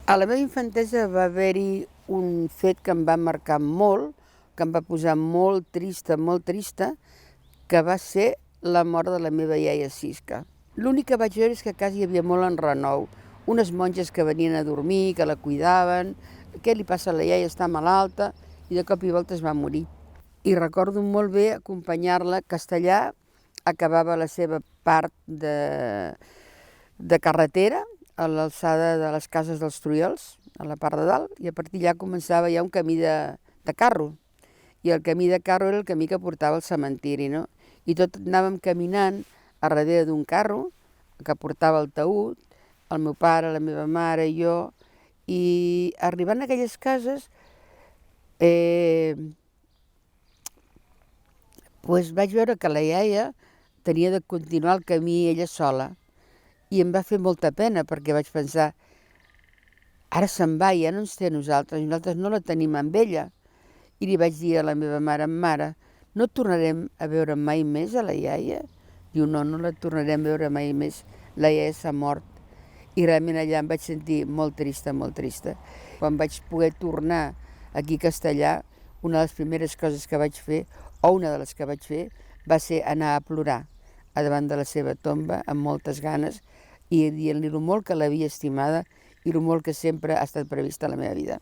A la meva infantesa va haver-hi un fet que em va marcar molt, que em va posar molt trista, que va ser la mort de la meva iaia Sisca. L'únic que vaig veure és que a casa hi havia molt enrenou, unes monges que venien a dormir, que la cuidaven, què li passa a la iaia, està malalta, i de cop i volta es va morir. I recordo molt bé acompanyar-la. Castellar acabava la seva part de carretera a l'alçada de les cases dels Trujols, a la part de dalt, i a partir d'allà començava ja un camí de carro. I el camí de carro era el camí que portava al cementiri, no? I tot anàvem caminant a darrere d'un carro que portava el taüt, el meu pare, la meva mare i jo, i arribant a aquelles cases vaig veure que la iaia tenia de continuar el camí ella sola, i em va fer molta pena perquè vaig pensar, ara se'n va, ja no ens té a nosaltres no la tenim amb ella. I li vaig dir a la meva mare, no tornarem a veure mai més a la iaia? Diu, no la tornarem a veure mai més, la iaia s'ha mort. I realment allà em vaig sentir molt trista. Quan vaig poder tornar aquí a Castellar, una de les primeres coses que vaig fer, o una de les que vaig fer, va ser anar a plorar a davant de la seva tomba amb moltes ganes i dient-li el molt que l'havia estimada i el molt que sempre ha estat prevista a la meva vida.